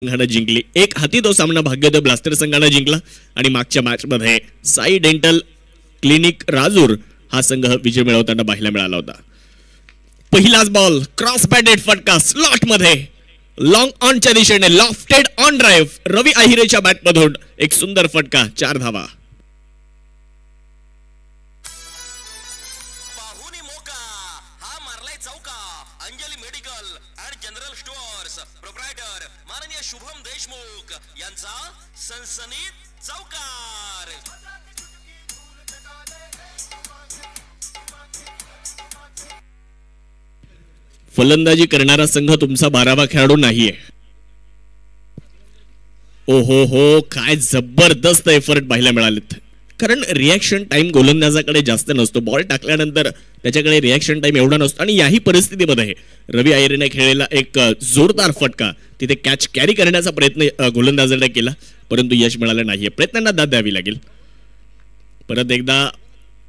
संघानं जिंकली. एक हाती तो सामना भाग्योदय ब्लास्टर संघानं जिंकला आणि मागच्या मॅच मध्ये साई डेंटल क्लिनिक राजूर हा संघ विजय मिळवताना पाहायला मिळाला होता. पहिलाच बॉल क्रॉस बॅटेड फटका स्लॉट मध्ये लॉंग ऑनच्या दिशेने लॉफ्टेड ऑन ड्राईव्ह रवी आहिरेच्या बॅट मधून एक सुंदर फटका 4 धावा. Anjali medical and general stores proprietor माननीय शुभम देशमुख यांचा सनसनीत चौकार. फलंदाजी करणारा संघ तुमचा 12वा खेळाडू नाहीये. ओहो हो, काय जबरदस्त एफर्ट पाहायला मिळालेत. कारण रिॲक्शन टाइम गोलंदाजाकडे जास्त नसतो. बॉल टाकल्यानंतर त्याच्याकडे रिॲक्शन टाइम एवढा नसतो आणि याही परिस्थितीमध्ये रवी आहिरेने खेळलेला एक जोरदार फटका तिथे कॅच कॅरी करण्याचा प्रयत्न गोलंदाजाने केला, परंतु यश मिळालं नाहीये. प्रयत्नांना दाद द्यावी लागेल. परत एकदा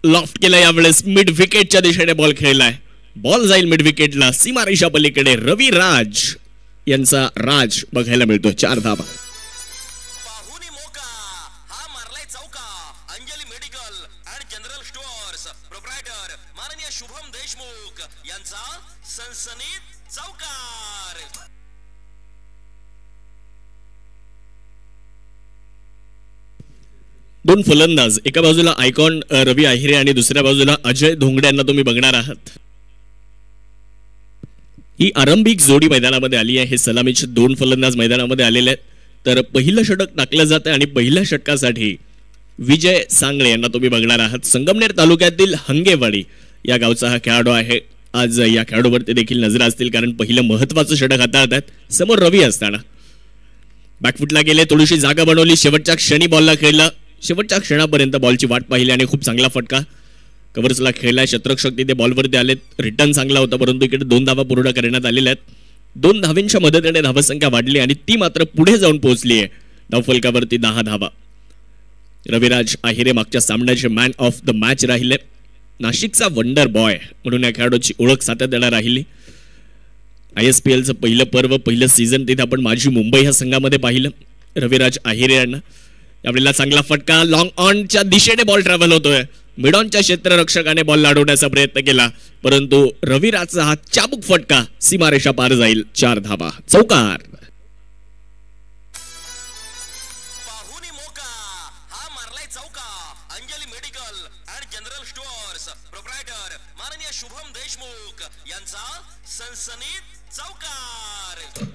लॉफ्ट केला, यावेळेस मिड विकेटच्या दिशेने बॉल खेळलाय. बॉल जाईल मिड विकेटला, सीमारेषा पलीकडे रवी राज यांचा राज बघायला मिळतो. 4 धावा. Anjali medical and general stores proprietor माननीय शुभम देशमुख यांचा सनसनीत चौकार. दोन फलंदाज, एका बाजूला आयकॉन रवी आहिरे आणि दुसऱ्या बाजूला अजय धोंगडे यांना तुम्ही बघणार आहात. ही आरंभिक जोडी मैदानामध्ये आली आहे. हे सलामीचे 2 फलंदाज मैदानामध्ये आलेले आहेत. तर पहिलं षटक टाकलं जातं आणि पहिल्या षटकासाठी विजय सांगळे यांना तुम्ही बघणार आहात. संगमनेर तालुक्यातील हंगेवाडी या गावचा हा खेळाडू आहे. आज या खेळाडूवरती देखील नजर असतील, कारण पहिलं महत्वाचं षटक हाताळतात. समोर रवी असताना बॅकफुटला गेले, थोडीशी जागा बनवली, शेवटच्या क्षणी बॉलला खेळला. शेवटच्या क्षणापर्यंत बॉलची वाट पाहिली आणि खूप चांगला फटका कव्हर्सला खेळलाय. शतरक्षक तिथे बॉलवरती आलेत. रिटर्न चांगला होता, परंतु इकडे 2 धावा पूर्ण करण्यात आलेल्या आहेत. 2 धावांच्या मदतीने धावसंख्या वाढली आणि ती मात्र पुढे जाऊन पोहोचली आहे. धावफलकावरती 10 धावा. रविराज आहिरे मागच्या सामन्याचे मॅन ऑफ द मॅच राहिले. नाशिकचा वंडर बॉय म्हणून या खेळाडूची ओळख सातत्याने राहिली. ISPLचं पहिलं पर्व, पहिलं सीझन तिथे आपण माझी मुंबई ह्या संघामध्ये पाहिलं रविराज आहिरे यांना. यावेळेला चांगला फटका लॉंग ऑनच्या दिशेने बॉल ट्रॅव्हल होतोय. मिड ऑनच्या क्षेत्ररक्षकाने बॉल लाडवण्याचा प्रयत्न केला, परंतु रविराजचा हा चाबूक फटका सीमारेषा पार जाईल. 4 धावा. चौकार. Anjali medical and general stores proprietor माननीय शुभम देशमुख यांचा सनसनीत चौकार.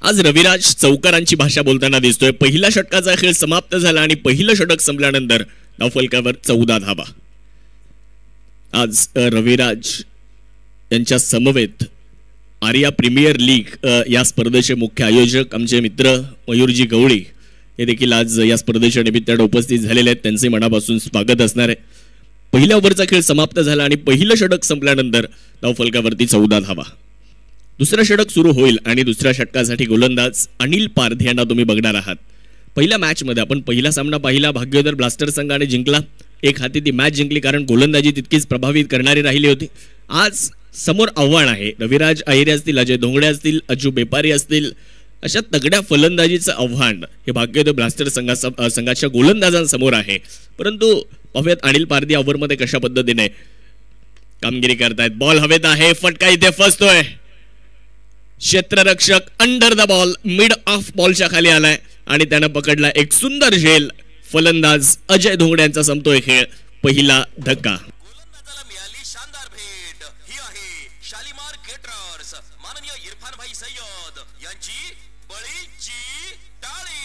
आज रविराज चौकारांची भाषा बोलताना दिसतोय. पहिल्या षटकाचा खेळ समाप्त झाला आणि पहिलं षटक संपल्यानंतर धावफलकावर 14 धावा. आज रविराज यांच्या समवेत आर्या प्रीमियर लीग या स्पर्धेचे मुख्य आयोजक आमचे मित्र मयूरजी गवळी हे देखील आज या स्पर्धेच्या निमित्ताने उपस्थित झालेले आहेत. त्यांचे मनापासून स्वागत असणार आहे. पहिल्या ओव्हरचा खेळ समाप्त झाला आणि पहिलं षटक संपल्यानंतर धावफलकावरती 14 धावा. दुसरं षटक सुरू होईल आणि दुसऱ्या षटकासाठी गोलंदाज अनिल पारधी यांना तुम्ही बघणार आहात. पहिल्या मॅच मध्ये आपण पहिला सामना पाहिला, भाग्योदय ब्लास्टर संघाने जिंकला. एक हाती ती मॅच जिंकली, कारण गोलंदाजी तितकीच प्रभावित करणारी राहिली होती. आज समोर आव्हान आहे. रविराज आहिरे असतील, अजय धोंगडे असतील, अज्जू बेपारी असतील, अशा तगड्या फलंदाजीचं आव्हान हे भाग्योदय ब्लास्टर संघाच्या गोलंदाजांसमोर आहे. परंतु पाहूयात अनिल पारधी ओव्हरमध्ये कशा पद्धतीने कामगिरी करतायत. बॉल हवेत आहे, फटका इथे फसतोय. क्षेत्ररक्षक under the ball mid off बॉलच्या खाली आलाय आणि त्यानं पकडला एक सुंदर झेल. फलंदाज अजय धोंगडे यांचा संपतोय खेळ. पहिला धक्का. गोलंदाजाला मिळाली शानदार भेट. ही आहे शालीमार केटरर्स माननीय इरफान भाई सय्यद यांची बळीची टाळी.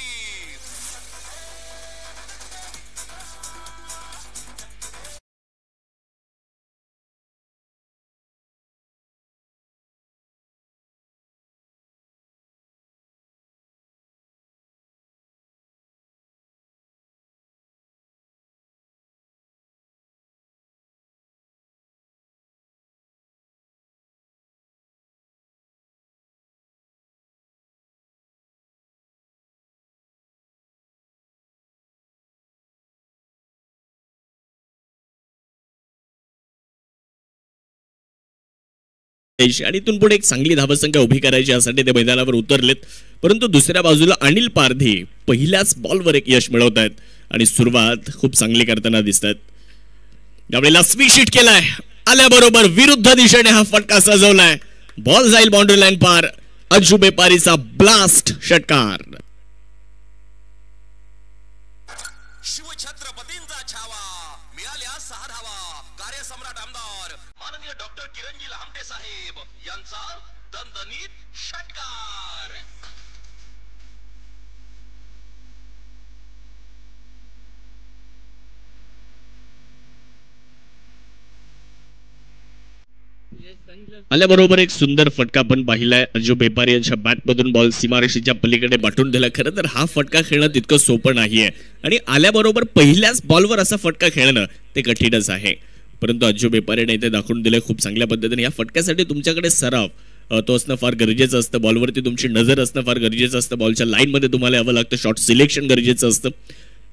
आणि इथून पुढे एक चांगली धावसंख्या उभी करायची यासाठी ते मैदानावर उतरलेत. परंतु दुसऱ्या बाजूला अनिल पारधी पहिल्याच बॉलवर एक यश मिळवत आहेत आणि सुरुवात खूप चांगली करताना दिसतात. यावेळेला स्वीश हिट केलाय, आल्याबरोबर विरुद्ध दिशेने हा फटका सजवलाय. बॉल जाईल बाउंड्री लाईन पार. अज्जू बेपारीचा ब्लास्ट षटकार. शिवछत्रपतींचा छावा, मिळाल्या 6 धावा. कार्यसम्राट आमदार माननीय डॉक्टर किरणजी लहामटे साहेब यांचा दणदणीत षटकार. आल्याबरोबर एक सुंदर फटका पण पाहिलाय. अज्जू बेपारी यांच्या बॅटमधून बॉल सीमारेषेच्या पलीकडे पाठवून दिला. खरं तर हा फटका खेळणं तितकं सोपं नाहीये आणि आल्याबरोबर पहिल्याच बॉलवर असा फटका खेळणं ते कठीणच आहे. परंतु अज्जू बेपारीने इथे दाखवून दिले खूप चांगल्या पद्धतीने. या फटक्यासाठी तुमच्याकडे सराव तो असणं फार गरजेचं असतं. बॉलवरती तुमची नजर असणं फार गरजेचं असतं. बॉलच्या लाईनमध्ये तुम्हाला यावं लागतं. शॉट सिलेक्शन गरजेचं असतं.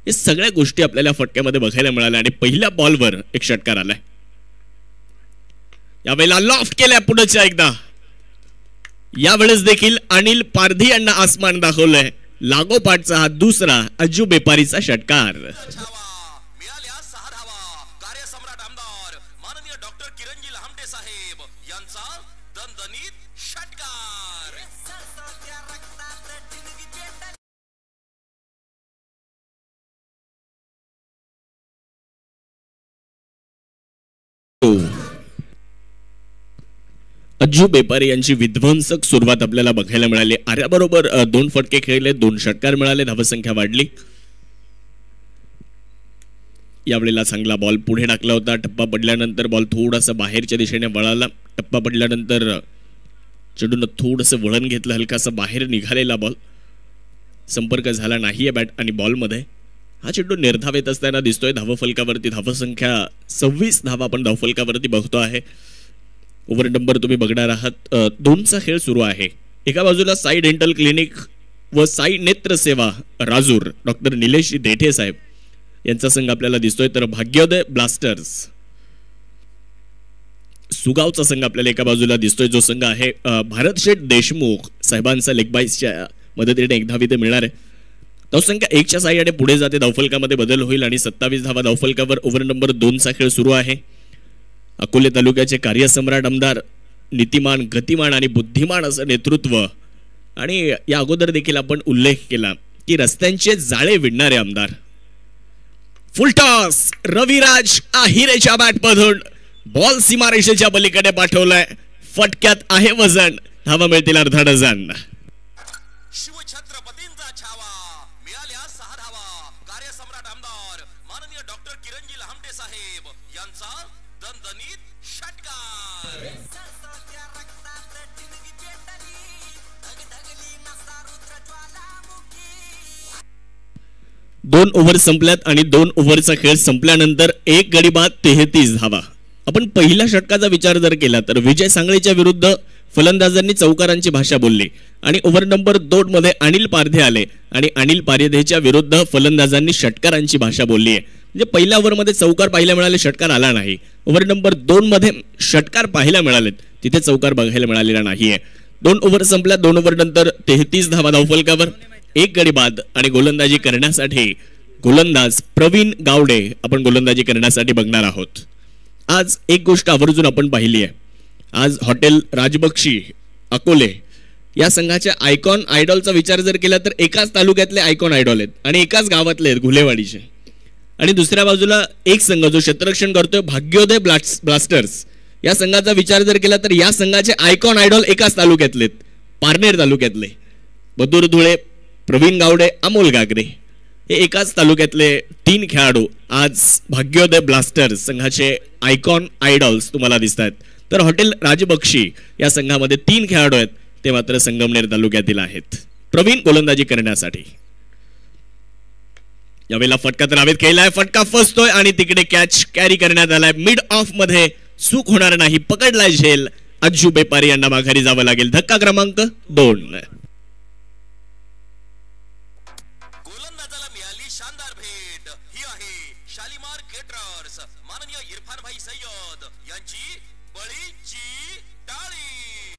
हे सगळ्या गोष्टी आपल्याला फटक्यामध्ये बघायला मिळाल्या आणि पहिल्या बॉलवर एक षटकार आलाय. यावेळेला लॉफ्ट केलाय पुढच्या एकदा. यावेळेस देखील अनिल पारधी यांना आसमान दाखवलंय. लागोपाठचा हा दुसरा अज्जू बेपारीचा षटकार. मिळाल्या 6 धावा. कार्यसम्राट आमदार माननीय डॉक्टर किरणजी लहामटे साहेब यांचा दणदणीत षटकार. अज्जू बेपारी यांची विध्वंसक सुरुवात आपल्याला बघायला मिळाली. आऱ्याबरोबर 2 फटके खेळले, 2 षटकार मिळाले, धावसंख्या वाढली. यावेळेला चांगला बॉल पुढे टाकला होता. टप्पा पडल्यानंतर बॉल थोडासा बाहेरच्या दिशेने वळाला. टप्पा पडल्यानंतर चेंडूनं थोडंसं वळण घेतलं, हलकासा बाहेर निघालेला बॉल. संपर्क झाला नाहीये बॅट आणि बॉलमध्ये. हा चेंडू निर्धाव येत असताना दिसतोय धावफलकावरती. धावसंख्या 26 धावा आपण धावफलकावरती बघतो आहे. ओव्हर नंबर तुम्ही बघणार आहात. 2चा खेळ सुरू आहे. एका बाजूला साई डेंटल क्लिनिक व साई नेत्र सेवा राजूर डॉक्टर निलेश देठे साहेब यांचा संघ आपल्याला दिसतोय. तर भाग्योदय ब्लास्टर्स सुगावचा संघ आपल्याला एका बाजूला दिसतोय. जो संघ आहे भारत शेठ देशमुख साहेबांचा लेगबाईसच्या मदतीने 1 धाव इथे मिळणार आहे. धावसंख्या 1च्या साह्याने पुढे जाते. धावफलकामध्ये बदल होईल आणि 27 धावा धावफलकावर. ओव्हर नंबर 2चा खेळ सुरू आहे. अकोले तालुक्याचे कार्यसम्राट आमदार, नीतिमान, गतिमान आणि बुद्धिमान असं नेतृत्व. आणि या अगोदर देखील आपण उल्लेख केला की रस्त्यांचे जाळे विणणारे आमदार. फुलटॉस रविराज आहिरेच्या बॅटमधून बॉल सीमारेषेच्या पलीकडे पाठवलाय. फटक्यात आहे वजन. धावा मिळतील अर्धा डझन. शिवछत्रपतींचा छावा, मिळाल्या 6 धावा. कार्यसम्राट आमदार माननीय डॉक्टर किरणजी लहामटे साहेब यांचा दणदणीत षटकार. 2 ओव्हर संपल्यात आणि 2 ओव्हरचा खेळ संपल्यानंतर 1 गडी बाद 33 धावा. आपण पहिल्या षटकाचा विचार जर केला तर विजय सांगळेच्या विरुद्ध फलंदाजांनी चौकारांची भाषा बोलली आणि ओव्हर नंबर 2 मध्ये अनिल पारधे आले आणि अनिल पारधेच्या विरुद्ध फलंदाजांनी षटकारांची भाषा बोलली आहे. म्हणजे पहिल्या ओव्हरमध्ये चौकार पाहायला मिळाले, षटकार आला नाही. ओव्हर नंबर 2 मध्ये षटकार पाहायला मिळालेत, तिथे चौकार बघायला मिळालेला नाहीये. 2 ओव्हर संपल्या. 2 ओव्हर नंतर 33 धावा धावफलकावर, 1 गडी बाद आणि गोलंदाजी करण्यासाठी गोलंदाज प्रवीण गावडे आपण गोलंदाजी करण्यासाठी बघणार आहोत. आज एक गोष्ट आवर्जून आपण पाहिली आहे. आज हॉटेल राजबक्षी अकोले या संघाच्या आयकॉन आयडॉलचा विचार जर केला तर एकाच तालुक्यातले आयकॉन आयडॉल आहेत आणि एकाच गावातले आहेत, घुलेवाडीचे. आणि दुसऱ्या बाजूला एक संघ जो क्षेत्ररक्षण करतोय भाग्योदय ब्लास्टर्स या संघाचा विचार जर केला तर या संघाचे आयकॉन आयडॉल एकाच तालुक्यातले, पारनेर तालुक्यातले. बदूर धुळे, प्रवीण गावडे, अमोल गागरे हे एकाच तालुक्यातले 3 खेळाडू आज भाग्योदय ब्लास्टर्स संघाचे आयकॉन आयडॉल्स तुम्हाला दिसत आहेत. तर हॉटेल राजबक्षी या संघामध्ये 3 खेळाडू आहेत, ते मात्र संगमनेर तालुक्यातील आहेत. प्रवीण गोलंदाजी करण्यासाठी यावेळेला फटका तर हवेत खेळलाय, फटका फसतोय आणि तिकडे कॅच कॅरी करण्यात आलाय. मिड ऑफ मध्ये चूक होणार नाही, पकडलाय झेल. अज्जू बेपारी यांना माघारी जावं लागेल. धक्का क्रमांक 2. गोलंदाजाला मिळाली शानदार भेट. ही आहे शालीमार केटरर्स माननीय इरफान भाई सय्यद यांची बळीची टाळी.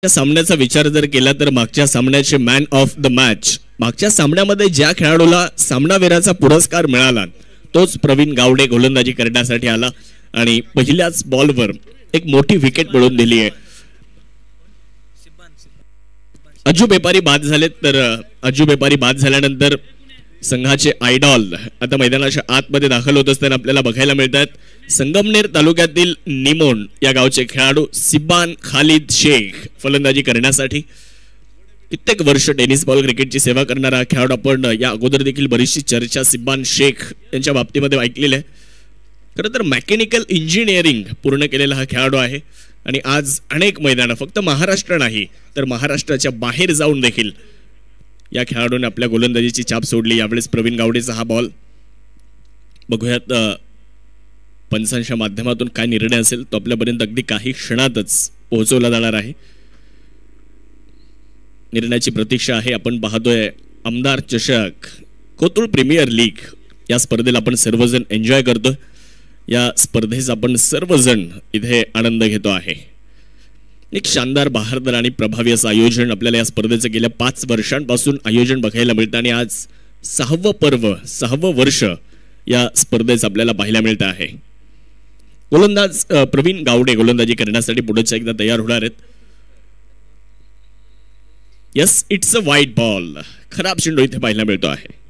सामन्याचा विचार जर केला तर मागच्या सामन्याचे मॅन ऑफ द मॅच, मागच्या सामन्यामध्ये ज्या खेळाडूला सामनावीराचा पुरस्कार मिळाला तोच प्रवीण गावडे गोलंदाजी करण्यासाठी आला आणि पहिल्याच बॉलवर एक मोठी विकेट मिळवून दिली आहे. अज्जू बेपारी बाद झालेत, तर अज्जू बेपारी बाद झाल्यानंतर संघाचे आयडॉल आता मैदानाच्या आतमध्ये दाखल होत असताना आपल्याला बघायला मिळतात. संगमनेर तालुक्यातील निमोण या गावचे खेळाडू सिब्बान खालिद शेख फलंदाजी करण्यासाठी. कित्येक वर्ष टेनिस बॉल क्रिकेटची सेवा करणारा खेळाडू, आपण या अगोदर देखील बरीचशी चर्चा सिब्बान शेख यांच्या बाबतीमध्ये ऐकलेली आहे. खरं तर मेकॅनिकल इंजिनिअरिंग पूर्ण केलेला हा खेळाडू आहे आणि आज अनेक मैदानं, फक्त महाराष्ट्र नाही तर महाराष्ट्राच्या बाहेर जाऊन देखील या खेळाडूने आपल्या गोलंदाजीची छाप सोडली. यावेळेस प्रवीण गावडेचा हा बॉल बघूयात पंचांच्या माध्यमातून काय निर्णय असेल तो आपल्यापर्यंत अगदी काही क्षणातच पोहोचवला जाणार आहे. निर्णयाची प्रतीक्षा आहे. आपण पाहतोय आमदार चषक, कोथरूड प्रीमियर लीग या स्पर्धेला आपण सर्वजण एन्जॉय करतोय. या स्पर्धेचा आपण सर्वजण इथे आनंद घेतो आहे. एक शानदार, बहारदार आणि प्रभावी असं आयोजन आपल्याला या स्पर्धेचं गेल्या 5 वर्षांपासून आयोजन बघायला मिळतं आणि आज 6वं पर्व, 6वं वर्ष या स्पर्धेचं आपल्याला पाहायला मिळतं आहे. गोलंदाज प्रवीण गावडे गोलंदाजी करण्यासाठी पुढेच एकदा तयार होणार आहेत. Yes, it's a white ball. खराब चेंडू इथे पाहायला मिळतो आहे.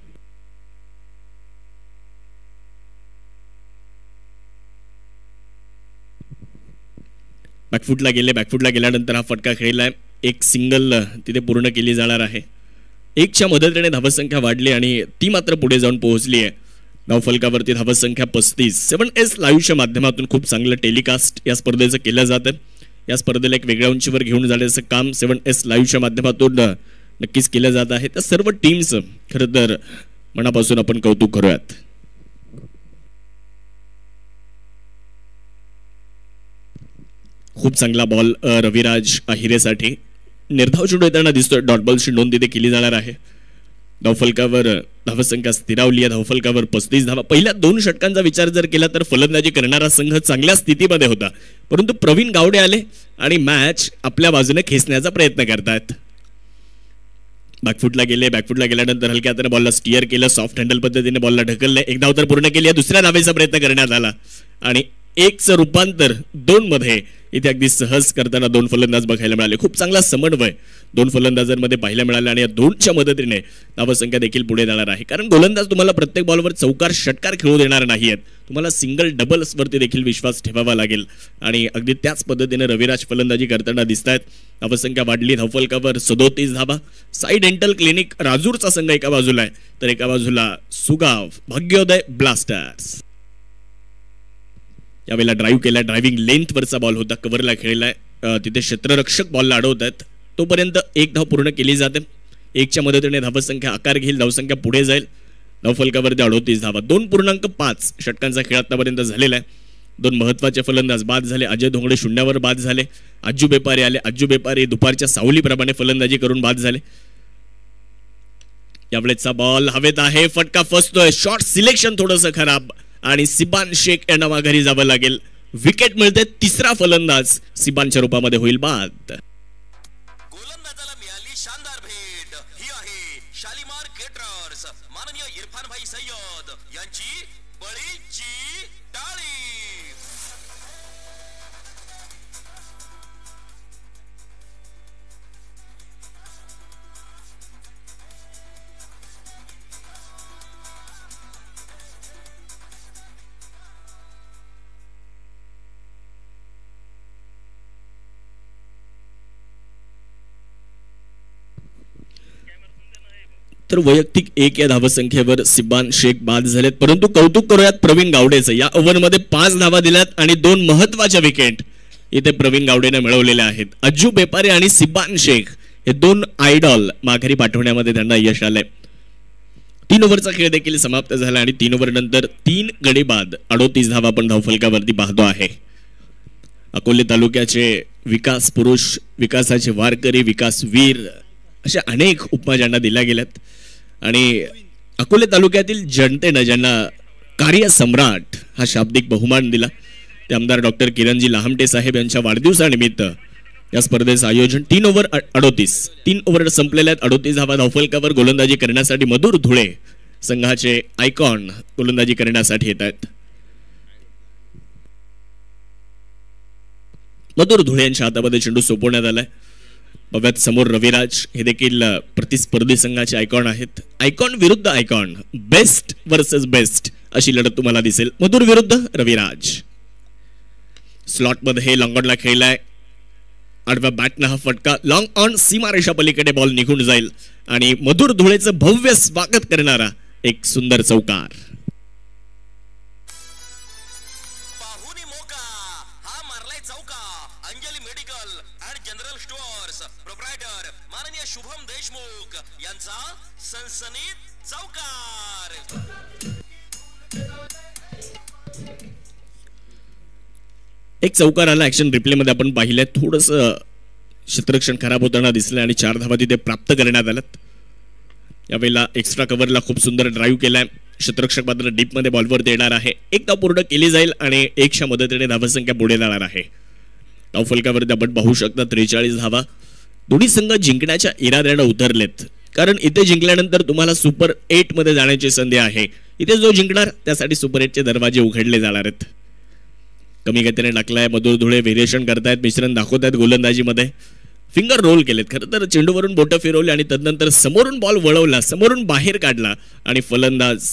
बॅकफुटला गेल्यानंतर हा फटका खेळलाय. एक सिंगल तिथे पूर्ण केली जाणार आहे. 1च्या मदतीने धावसंख्या वाढली आणि ती मात्र पुढे जाऊन पोहोचली आहे. धावफलकावरती धावसंख्या 35. 7S लाईव्हच्या माध्यमातून खूप चांगलं टेलिकास्ट या स्पर्धेचं केलं जातं. या स्पर्धेला एक वेगळ्या उंचीवर घेऊन जाण्याचं काम 7S लाईव्हच्या माध्यमातून नक्कीच केलं जात आहे. त्या सर्व टीम्स खरं तर मनापासून आपण कौतुक करूयात. खूप चांगला बॉल रविराज आहिरेसाठी. निर्धाव चेंडू येताना दिसतोय. डॉट बॉलची नोंद तिथे केली जाणार आहे. धावफलकावर धावसंख्या स्थिरावली आहे. धावफलकावर 35 धावा. पहिल्या 2 षटकांचा विचार जर केला तर फलंदाजी करणारा संघ चांगल्या स्थितीमध्ये होता, परंतु प्रवीण गावडे आले आणि मॅच आपल्या बाजूने खेचण्याचा प्रयत्न करतायत. बॅकफुटला गेल्यानंतर हलक्या हाताने बॉलला स्टिअर केलं. सॉफ्ट हँडल पद्धतीने बॉलला ढकललं. एक धाव तर पूर्ण केली आहे. दुसऱ्या धावेचा प्रयत्न करण्यात आला आणि 1चं रूपांतर 2 मध्ये इथे अगदी सहज करताना 2 फलंदाज बघायला मिळाले. खूप चांगला समन्वय 2 फलंदाजांमध्ये पाहायला मिळाला आणि या 2च्या मदतीने धावसंख्या देखील पुढे जाणार आहे. कारण गोलंदाज तुम्हाला प्रत्येक बॉलवर चौकार षटकार खेळू देणार नाहीत. तुम्हाला सिंगल डबल्सवरती देखील विश्वास ठेवावा लागेल आणि अगदी त्याच पद्धतीने रविराज फलंदाजी करताना दिसत आहेत. धावसंख्या वाढली. धावफलकावर 37 धावा. साई डेंटल क्लिनिक राजूरचा संघ एका बाजूला आहे तर एका बाजूला सुगाव भाग्योदय ब्लास्टर्स. यावेळेला ड्राईव्ह केला. ड्रायव्हिंग लेंथवरचा बॉल होता. कव्हरला खेळलाय. तिथे क्षेत्ररक्षक बॉलला अडवत आहेत. तोपर्यंत 1 धाव पूर्ण केली जाते. 1च्या मदतीने धावसंख्या आकार घेईल. धावसंख्या पुढे जाईल. धावफलकावरती 38 धावा. 2.5 षटकांचा खेळ आतापर्यंत झालेला आहे. 2 महत्वाचे फलंदाज बाद झाले. अजय धोंगडे शून्यावर बाद झाले. अज्जू बेपारी आले. अज्जू बेपारी दुपारच्या सावलीप्रमाणे फलंदाजी करून बाद झाले. यावेळेचा बॉल हवेत आहे. फटका फसतोय. शॉट सिलेक्शन थोडंसं खराब आणि सिब्बान शेख यांना माघारी जावं लागेल. विकेट मिळते. 3रा फलंदाज सिब्बानच्या रूपामध्ये होईल बाद. गोलंदाजाला मिळाली शानदार भेट. ही आहे शालीमार केटरर्स. माननीय इरफान भाई सय्यद यांची बळीची टाळी. तर वैयक्तिक 1 या धावसंख्येवर सिब्बान शेख बाद झालेत, परंतु कौतुक करूयात प्रवीण गावडेचं. या ओव्हरमध्ये 5 धावा दिल्यात आणि 2 महत्वाच्या विकेट इथे प्रवीण गावडेने मिळवलेल्या आहेत. अज्जू बेपारी आणि सिब्बान शेख हे 2 आयडॉल माघारी पाठवण्यामध्ये त्यांना यश आलंय. 3 ओव्हरचा खेळ देखील समाप्त झाला आणि 3 ओव्हर नंतर 3 गडी बाद 38 धावा आपण धावफलकावरती पाहतो आहे. अकोले तालुक्याचे विकास पुरुष, विकासाचे वारकरी, विकास वीर अशा अनेक उपमा ज्यांना दिल्या गेल्यात आणि अकोले तालुक्यातील जनतेनं ज्यांना कार्य सम्राट हा शाब्दिक बहुमान दिला ते आमदार डॉक्टर किरणजी लहामटे साहेब यांच्या वाढदिवसानिमित्त या स्पर्धेचं आयोजन 3 ओव्हर 3 ओव्हर संपलेल्या 38 धावा धावफलकावर गोलंदाजी करण्यासाठी मधुर धुळे संघाचे आयकॉन गोलंदाजी करण्यासाठी येत आहेत. मधुर धुळे यांच्या हातामध्ये चेंडू सोपवण्यात आलाय. बघत समोर रविराज हे देखील प्रतिस्पर्धी संघाचे आयकॉन आहेत. आयकॉन विरुद्ध आयकॉन, बेस्ट वर्सेस बेस्ट अशी लढत तुम्हाला दिसेल. मधुर विरुद्ध रविराज. स्लॉट मध्ये लॉंगॉनला खेळलाय. आडव्या बॅटनं हा फटका लॉंग ऑन सीमारेषा पलीकडे बॉल निघून जाईल आणि मधुर धुळेचं भव्य स्वागत करणारा एक सुंदर चौकार. पाहुणी मोका हा मारलाय चौका. Anjali medical and general stores proprietor माननीय शुभम देशमुख यांचा सनसनीत चौकार. एक चौकार आला. ऍक्शन रिप्ले मध्ये आपण पाहिलंय थोडस क्षेत्ररक्षण खराब होताना दिसलं आणि 4 धावा तिथे प्राप्त करण्यात आल्यात. यावेळेला एक्स्ट्रा कव्हरला खूप सुंदर ड्राईव्ह केलाय. क्षेत्ररक्षक मात्र डीप मध्ये बॉलवर देणार आहे. एक धाव पूर्ण केली जाईल आणि 1च्या मदतीने धावसंख्या पुढे जाणार आहे. धावफलकावरती आपण पाहू शकता 43 धावा. दोन्ही संघ जिंकण्याच्या इराद्याने उतरलेत कारण इथे जिंकल्यानंतर तुम्हाला सुपर 8 मध्ये जाण्याची संधी आहे. इथे जो जिंकणार त्यासाठी सुपर 8 चे दरवाजे उघडले जाणार आहेत. कमी गतीने टाकलाय. मधुर धुळे व्हेरिएशन करतायत, मिश्रण दाखवतायत गोलंदाजीमध्ये. फिंगर रोल केलेत. खरं तर चेंडूवरून बोटं फिरवली आणि तदनंतर समोरून बॉल वळवला, समोरून बाहेर काढला आणि फलंदाज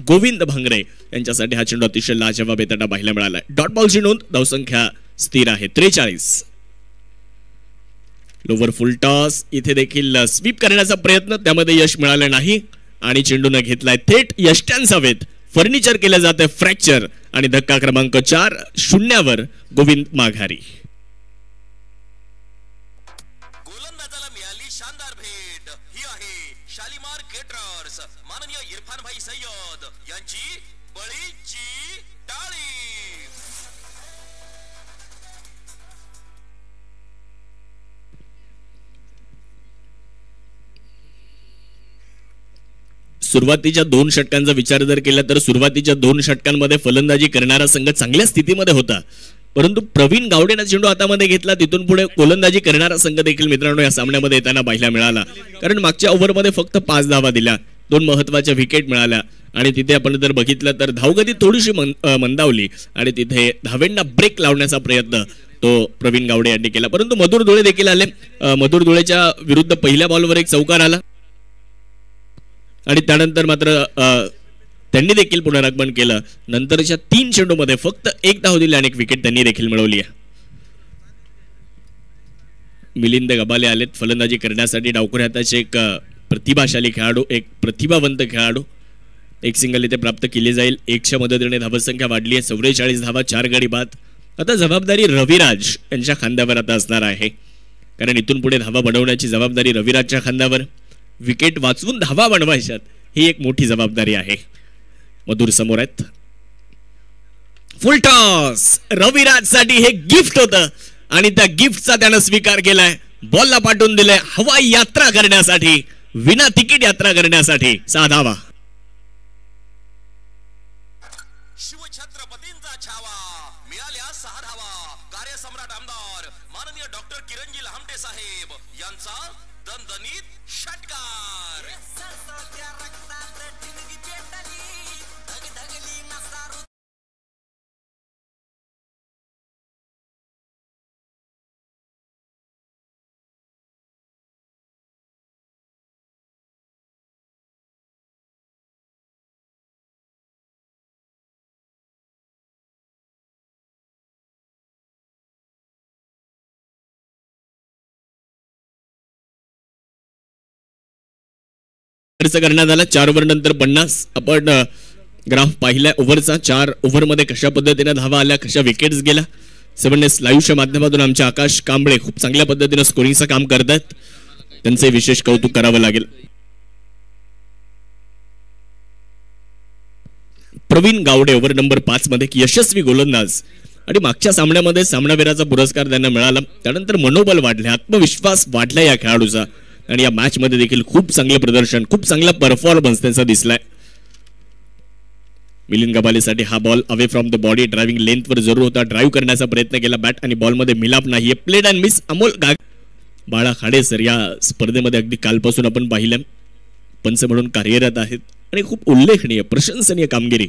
गोविंद भांगरे यांच्यासाठी हा चेंडू अतिशय लाजवाब येताना पाहायला मिळाला. डॉट बॉलची नोंद. धावसंख्या स्थिर आहे 43. Lower full toss. इथे देखील स्वीप करण्याचा प्रयत्न, त्यामध्ये यश मिळालं नाही आणि चेंडूने घेतलाय थेट यष्ट्यांसावेत. फर्निचर केलं जातं फ्रॅक्चर आणि धक्का क्रमांक 4 0 गोविंद माघारी. गोलंदाजाला मिळाली शानदार भेट. ही आहे शालीमार केटरर्स माननीय इरफान भाई सय्यद यांची बळीची टाळी. सुरुवातीच्या 2 षटकांचा विचार जर केला तर सुरुवातीच्या 2 षटकांमध्ये फलंदाजी करणारा संघ चांगल्या स्थितीमध्ये होता, परंतु प्रवीण गावडेने चेंडू हातामध्ये घेतला. तिथून पुढे गोलंदाजी करणारा संघ देखील मित्रांनो या सामन्यामध्ये येताना पाहायला मिळाला. कारण मागच्या ओव्हरमध्ये फक्त 5 धावा दिल्या, 2 महत्त्वाच्या विकेट मिळाल्या आणि तिथे आपण जर बघितलं तर धावगती थोडीशी मंदावली आणि तिथे धावेंना ब्रेक लावण्याचा प्रयत्न तो प्रवीण गावडे यांनी केला. परंतु मधुर धुळे देखील आले. मधुर धुळेच्या विरुद्ध पहिल्या बॉलवर एक चौकार आला आणि त्यानंतर मात्र त्यांनी देखील पुनरागमन केलं. नंतरच्या 3 चेंडूमध्ये फक्त 1 धाव दिली आणि 1 विकेट त्यांनी देखील मिळवली आहे. मिलिंद गबाले आलेत फलंदाजी करण्यासाठी. डावखुरे हाताचे एक प्रतिभाशाली खेळाडू, एक प्रतिभावंत खेळाडू. एक सिंगल इथे प्राप्त केली जाईल. 1च्या मदतीने धावसंख्या वाढली आहे 44 धावा, 4 गडी बाद. आता जबाबदारी रविराज यांच्या खांद्यावर आता असणार आहे, कारण इथून पुढे धावा बनवण्याची जबाबदारी रविराजच्या खांद्यावर. विकेट वाचवून धावा बनवायच्यात ही एक मोठी जबाबदारी आहे. मधुर समोर आहेत. Full toss. रविराज साठी हे गिफ्ट होतं आणि त्या गिफ्टचा त्यानं स्वीकार केलाय. बॉलला पाठवून दिलंय हवाई यात्रा करण्यासाठी, विना तिकीट यात्रा करण्यासाठी. 6 धावा. शिवछत्रपतींचा छावा मिळाल्या 6 धावा. कार्यसम्राट आमदार माननीय डॉक्टर किरणजी लहामटे साहेब यांचा दणदणीत षटकार. करण्यात आला. 4 ओव्हर नंतर 50. आपण ग्राफ पाहिलाय ओव्हरचा. 4 ओव्हरमध्ये कशा पद्धतीने धावा आल्या, कशा विकेट्स गेल्या. 7S लाईव्हच्या माध्यमातून आमचे आकाश कांबळे खूप चांगल्या पद्धतीने स्कोरिंगचं काम करतात. त्यांचे विशेष कौतुक करावं लागेल. प्रवीण गावडे ओव्हर नंबर 5 मध्ये यशस्वी गोलंदाज आणि मागच्या सामन्यामध्ये सामनावीराचा पुरस्कार त्यांना मिळाला. त्यानंतर मनोबल वाढले, आत्मविश्वास वाढला या खेळाडूचा आणि या मॅच मध्ये देखील खूप चांगले प्रदर्शन, खूप चांगला परफॉर्मन्स त्यांचा दिसलाय. मिलिंद गबालेसाठी हा ball away from the body, driving लेंथवर जरूर होता, ड्राईव्ह करण्याचा प्रयत्न केला बॅट आणि बॉलमध्ये मिलाप नाही. Played and miss. अमोल बाळा खाडे सर या स्पर्धेमध्ये अगदी कालपासून आपण पाहिलं पंच म्हणून कार्यरत आहेत आणि खूप उल्लेखनीय प्रशंसनीय कामगिरी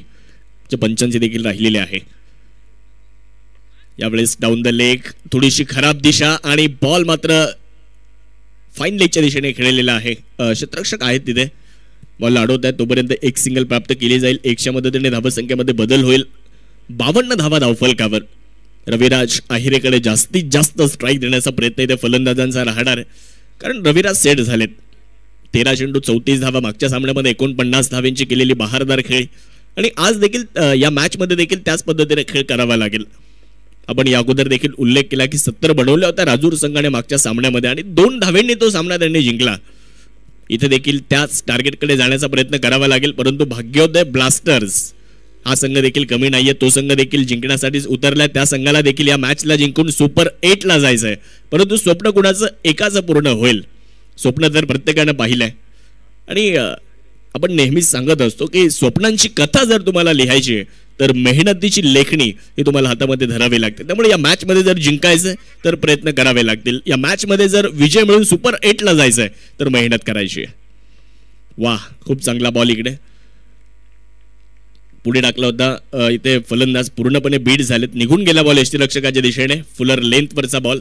पंचांची देखील राहिलेली आहे. यावेळेस डाऊन द लेग, थोडीशी खराब दिशा आणि बॉल मात्र फाईन लेगच्या दिशेने खेळलेला आहे. क्षेत्ररक्षक आहेत तिथे, बॉल अडवत आहेत तोपर्यंत एक सिंगल प्राप्त केली जाईल. 100 मदतीने धावसंख्येमध्ये बदल होईल. 52 धावा धावफलकावर. रविराज आहिरेकडे जास्तीत जास्त स्ट्राईक देण्याचा प्रयत्न इथे फलंदाजांचा राहणार आहे, कारण रविराज सेट झालेत. 13 चेंडू 34 धावा, मागच्या सामन्यामध्ये 49 धावांची केलेली बहारदार खेळ आणि आज देखील या मॅच मध्ये देखील त्याच पद्धतीने खेळ करावा लागेल. आपण या अगोदर देखील उल्लेख केला की 70 बनवल्या होत्या राजूर संघाने मागच्या सामन्यामध्ये आणि 2 धावांनी तो सामना त्यांनी जिंकला. इथे देखील त्याच टार्गेटकडे जाण्याचा प्रयत्न करावा लागेल, परंतु भाग्योदय ब्लास्टर्स हा संघ देखील कमी नाहीये. तो संघ देखील जिंकण्यासाठीच उतरलाय. त्या संघाला देखील या मॅचला जिंकून सुपर 8 ला जायचंय, परंतु स्वप्न कुणाचं एकाचं पूर्ण होईल. स्वप्न तर प्रत्येकानं पाहिलंय आणि आपण नेहमीच सांगत असतो की स्वप्नांची कथा जर तुम्हाला लिहायची आहे तर मेहनतीची लेखणी ही तुम्हाला हातामध्ये धरावी लागते. त्यामुळे या मॅच मध्ये जर जिंकायचं तर प्रयत्न करावे लागतील. या मॅच मध्ये जर विजय मिळून सुपर 8 ला जायचंय तर मेहनत करायची आहे. वाह, खूप चांगला बॉल इकडे पुढे टाकला होता. इथे फलंदाज पूर्णपणे बीट झालेत, निघून गेला बॉल यष्टीरक्षकाच्या दिशेने. फुलर लेंथवरचा बॉल.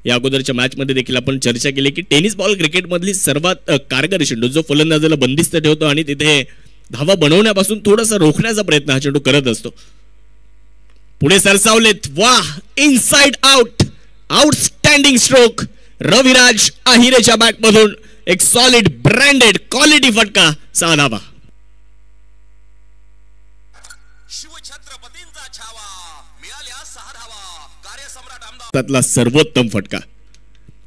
या अगोदरच्या मॅच मध्ये देखील आपण चर्चा केली की टेनिस बॉल क्रिकेटमधली सर्वात कारगर चेंडू जो फलंदाजाला बंदिस्त ठेवतो आणि तिथे धावा बनवण्यापासून थोडासा रोखण्याचा प्रयत्न हा चेंडू करत असतो. पुढे सरसावलेत. वाह, inside out, outstanding stroke. Raviraj आहिरेच्या बॅट मधून एक सॉलिड ब्रँडेड क्वालिटी फटका. 6 धावा. शिवछत्रपतींचा छावा, मिळाल्या 6 धावा. कार्यसम्राट आमदार त्यातला सर्वोत्तम फटका.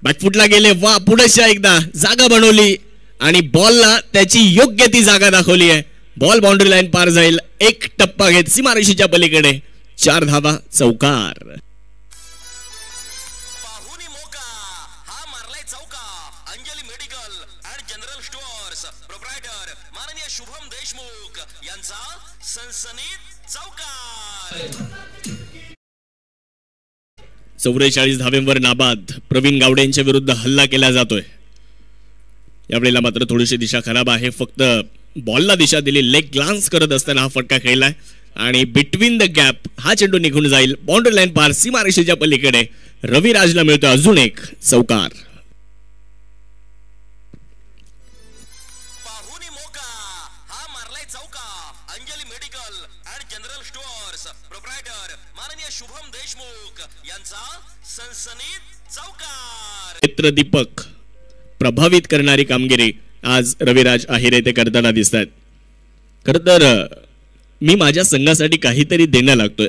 बॅकफुटला गेले. वा, पुढेच्या एकदा जागा बनवली आणि बॉलला त्याची योग्य ती जागा दाखवली आहे. बॉल बाउंड्री लाईन पार जाईल. एक टप्पा घेत सीमारेषेच्या पलीकडे. 4 धावा, चौकार. पाहुनी मोका हा मारलाय चौका. Anjali medical and general stores proprietor माननीय शुभम देशमुख यांचा सनसनीत चौकार. 44 धावेंवर नाबाद. प्रवीण गावडे यांच्या विरुद्ध हल्ला केला जातोय. यावेळेला मात्र थोडीशी दिशा खराब आहे. फक्त बॉलला दिशा दिली. लेग ग्लान्स करत असताना हा फटका खेळलाय आणि बिटवीन द गॅप हा चेंडू निघून जाईल. बाउंड्री लाईन पार सीमारेषेच्या पलीकडे. रविराजला मिळतो अजून एक चौकार. पाहुनी मोका हा मारलाय चौका. Anjali medical and general stores proprietor माननीय शुभम देशमुख यांचा सनसनीत चौकार. नेत्रदीपक प्रभावित करणारी कामगिरी आज रविराज आहिरे ते करताना दिसत आहेत. खरं तर मी माझ्या संघासाठी काहीतरी देणं लागतोय,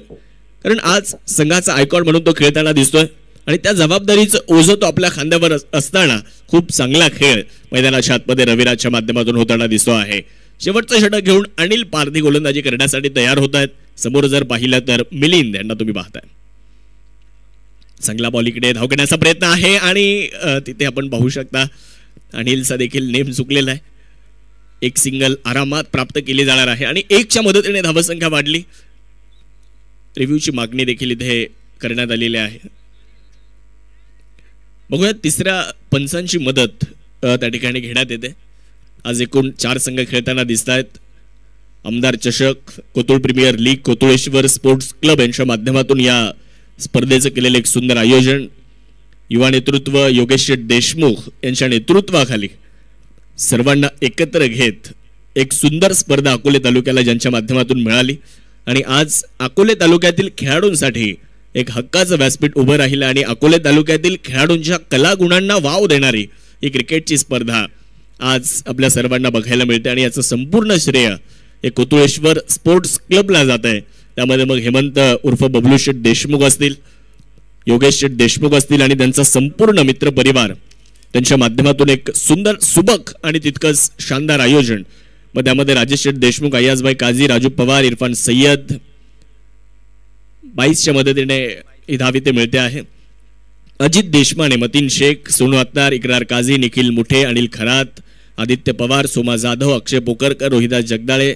कारण आज संघाचा आयकॉन म्हणून तो खेळताना दिसतोय आणि त्या जबाबदारीचं ओझं तो आपल्या खांद्यावर असताना खूप चांगला खेळ मैदानाच्या आतमध्ये रविराजच्या माध्यमातून होताना दिसतो आहे. शेवटचं षटक घेऊन अनिल पारधी गोलंदाजी करण्यासाठी तयार होत आहेत. समोर जर पाहिलं तर मिलिंद यांना तुम्ही पाहताय. चांगला बॉल इकडे धाव करण्याचा प्रयत्न आहे आणि तिथे आपण पाहू शकता अनिलचा देखील नेम चुकलेला आहे. एक सिंगल आरामात प्राप्त केली जाणार आहे आणि 1च्या मदतीने धावसंख्या वाढली. रिव्ह्यूची मागणी देखील इथे करण्यात आलेली आहे. बघूया तिसऱ्या पंचांची मदत त्या ठिकाणी घेण्यात येते. आज एकूण 4 संघ खेळताना दिसत आहेत. आमदार चषक, Kotul premiere league, कोतुळेश्वर sports club यांच्या माध्यमातून या स्पर्धेचं केलेलं एक सुंदर आयोजन. युवा नेतृत्व योगेश देशमुख यांच्या नेतृत्वाखाली सर्वांना एकत्र घेत एक सुंदर स्पर्धा अकोले तालुक्याला ज्यांच्या माध्यमातून मिळाली आणि आज अकोले तालुक्यातील खेळाडूंसाठी एक हक्काचं व्यासपीठ उभं राहिलं आणि अकोले तालुक्यातील खेळाडूंच्या कलागुणांना वाव देणारी ही क्रिकेटची स्पर्धा आज आपल्या सर्वांना बघायला मिळते आणि याचं संपूर्ण श्रेय हे कोतुळेश्वर स्पोर्ट्स क्लबला जात आहे. त्यामध्ये मग हेमंत उर्फ बबलू शेठ देशमुख असतील, योगेश शेठ देशमुख असतील आणि त्यांचा संपूर्ण मित्र परिवार त्यांच्या माध्यमातून एक सुंदर सुबक आणि तितकंच शानदार आयोजन मग त्यामध्ये राजेश शेठ देशमुख, अय्याजभाई काझी, राजू पवार, इरफान सय्यद 22च्या मदतीने ही धाव इथे मिळते आहे. अजित देशमाने, मतीन शेख, सोनू अत्तार, इकरार काझी, निखिल मुठे, अनिल खरात, आदित्य पवार, सोमा जाधव, अक्षय पोकरकर, रोहिदास जगदाळे,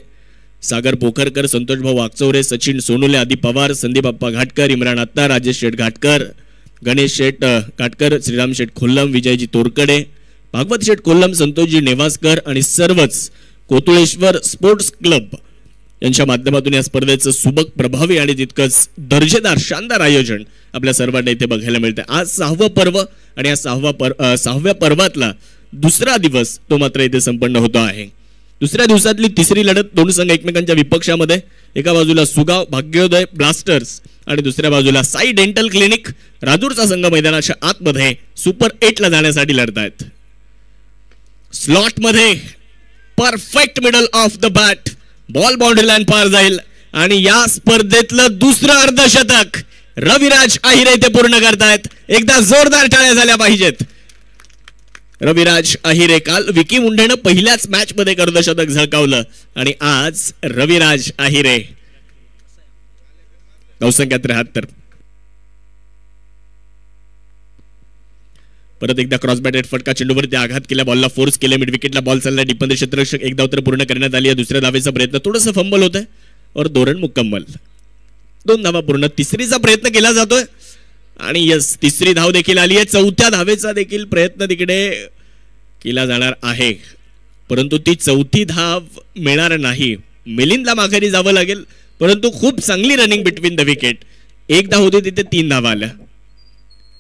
सागर पोखरकर, संतोष भाऊ वागचौरे, सचिन सोनुले, आदी पवार, संदीप अप्पा घाटकर, इम्रान अत्तार, राजेश शेठ घाटकर, गणेश शेठ घाटकर, श्रीराम शेठ खोल्लम, विजयजी तोरकडे, भागवत शेठ कोल्लम, संतोषजी नेवासकर आणि सर्वच कोतुळेश्वर स्पोर्ट्स क्लब यांच्या माध्यमातून या स्पर्धेचं सुबक, प्रभावी आणि तितकंच दर्जेदार शानदार आयोजन आपल्या सर्वांना इथे बघायला मिळतं. आज 6वं पर्व आणि या 6व्या पर्वातला दुसरा दिवस तो मात्र इथे संपन्न होतो आहे. दुसऱ्या दिवसातली तिसरी लढत, दोन संघ एकमेकांच्या विपक्षामध्ये, एका बाजूला सुगाव भाग्योदय ब्लास्टर्स आणि दुसऱ्या बाजूला साई डेंटल क्लिनिक. राजूरचा संघ मैदानाच्या आतमध्ये सुपर 8 ला जाण्यासाठी लढतायत. स्लॉट मध्ये perfect middle of the bat, ball boundary line पार जाईल आणि या स्पर्धेतलं दुसरं अर्धशतक रविराज आहिरे ते पूर्ण करतायत. एकदा जोरदार टाळ्या झाल्या पाहिजेत. रविराज आहिरे, काल विकी मुंडेनं पहिल्याच मॅच मध्ये अर्धशतक झळकावलं आणि आज रविराज आहिरे. धावसंख्या 73. परत एकदा क्रॉस बॅटेड फटका, चेंडूवरती आघात केला, बॉलला फोर्स केले, मिड विकेटला बॉल चालला, डिफेंडर क्षेत्ररक्षक, एक धाव तर पूर्ण करण्यात आली. दुसऱ्या धावेचा प्रयत्न, थोडंसं फंबल होत आहे और 2 रन मुकम्मल. 2 धावा पूर्ण. तिसरीचा प्रयत्न केला जातोय आणि यस, तिसरी धाव देखील आली आहे. 4थ्या धावेचा देखील प्रयत्न तिकडे केला जाणार आहे, परंतु ती 4थी धाव मिळणार नाही. मिलिंदला माघारी जावं लागेल, परंतु खूप चांगली रनिंग बिटवीन द विकेट. एक धाव होती तिथे 3 धावा आल्या.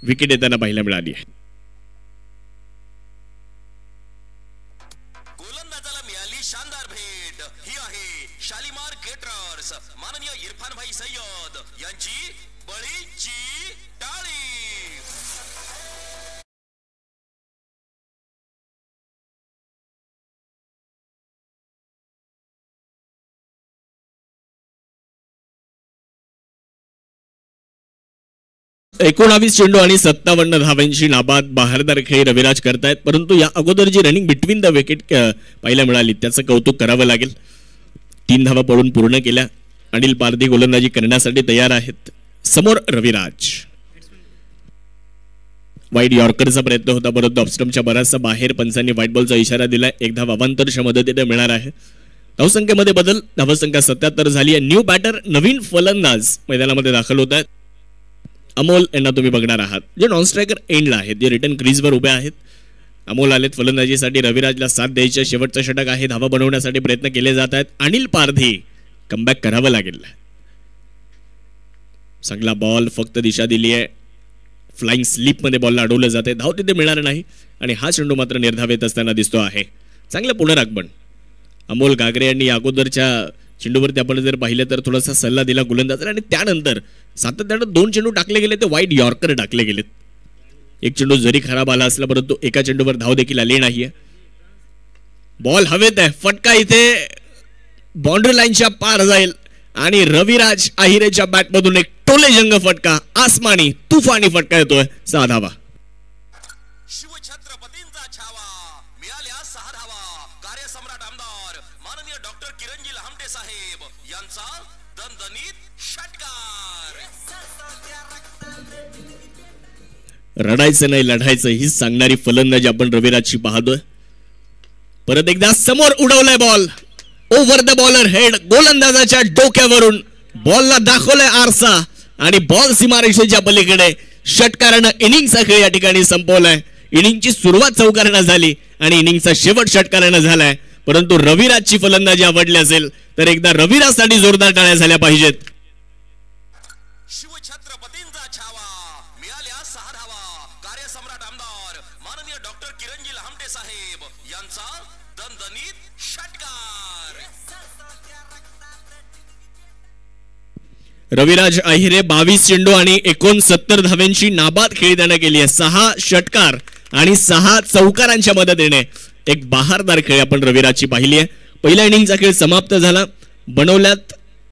विकेट येताना पाहायला मिळाली आहे. गोलंदाजाला मिळाली शानदार भेट. ही आहे शालिमार केटरर्स, माननीय इरफान भाई सय्यद यांची बळीची टाळी. एकोणावीस चेंडू आणि 57 धावांची नाबाद बहारदार खेळी रविराज करतायत, परंतु या अगोदर जी रनिंग बिटवीन द विकेट पाहायला मिळाली त्याचं कौतुक करावं लागेल. 3 धावा पडून पूर्ण केल्या. अनिल पारधी गोलंदाजी करण्यासाठी तयार आहेत. समोर रविराज. वाईड यॉर्करचा प्रयत्न होता, परंतु ऑफस्टम्पच्या बराचसा बाहेर. पंचांनी व्हाईट बॉलचा इशारा दिलाय. एक धाव अवांतरच्या मदतीने मिळणार आहे. धावसंख्येमध्ये बदल, धावसंख्या 77 झाली आहे. न्यू बॅटर, नवीन फलंदाज मैदानामध्ये दाखल होत आहेत. अमोल यांना तुम्ही बघणार आहात, जे नॉन स्ट्रायकर एंडला आहेत, जे रिटर्न क्रीजवर उभे आहेत. अमोल आलेत फलंदाजीसाठी. रविराजला साथ द्यायचे, शेवटचं षटक आहे. धावा बनवण्यासाठी प्रयत्न केले जात आहेत. अनिल पारधी, कमबॅक करावं लागेल. चांगला बॉल, फक्त दिशा दिली आहे. फ्लाइंग स्लीप मध्ये बॉलला अडवलं जाते, धाव तिथे मिळणार नाही आणि हा चेंडू मात्र निर्धावित असताना दिसतो आहे. चांगलं पुनरागमन. अमोल गागरे यांनी अगोदरच्या चेंडूवरती आपण जर पाहिलं तर थोडासा सल्ला दिला गोलंदाजाला आणि त्यानंतर सातत्यानं 2 चेंडू टाकले गेले, ते वाईड यॉर्कर टाकले गेलेत. एक चेंडू जरी खराब आला असला, परंतु एका चेंडूवर धाव देखील आली नाहीये. बॉल हवेत आहे, फटका इथे बाउंड्री लाईनच्या पार जाईल आणि रविराज आहिरेच्या बॅटमधून एक टोलेजंग फटका, आसमानी तुफानी फटका येतोय. 6 धावा. शिवछत्रपतींचा छावा, मिळाल्या 6 धावा. कार्यसम्राट आमदार माननीय डॉक्टर किरणजी लहामटे साहेब यांचा दणदणीत षटकार. रडायचं नाही, लढायचं हीच सांगणारी फलंदाजी आपण रविराजची पाहतोय. परत एकदा समोर उडवलाय ball, over the bowler head, गोलंदाजाच्या डोक्यावरून बॉलला दाखवलाय आरसा आणि बॉल सीमारेषेच्या पलीकडे. षटकारानं इनिंगचा खेळ या ठिकाणी संपवलाय. इनिंगची सुरुवात चौकारानं झाली आणि इनिंगचा शेवट षटकारानं झालाय, परंतु रविराजची फलंदाजी आवडली असेल तर एकदा रविराजसाठी जोरदार टाळ्या झाल्या पाहिजेत. शिवछत्रपतींचा छावा, मिळाल्या 6 धावा. कार्यसम्राट आमदार माननीय डॉक्टर किरणजी लहामटे साहेब यांचा दणदणीत षटकार. रविराज आहिरे 22 चेंडू आणि 69 धावांची नाबाद खेळी त्यानं केली आहे. 6 षटकार आणि 6 चौकारांच्या मदतीने एक बहारदार खेळ आपण रविराजची पाहिली आहे. पहिल्या इनिंगचा खेळ समाप्त झाला. बनवल्यात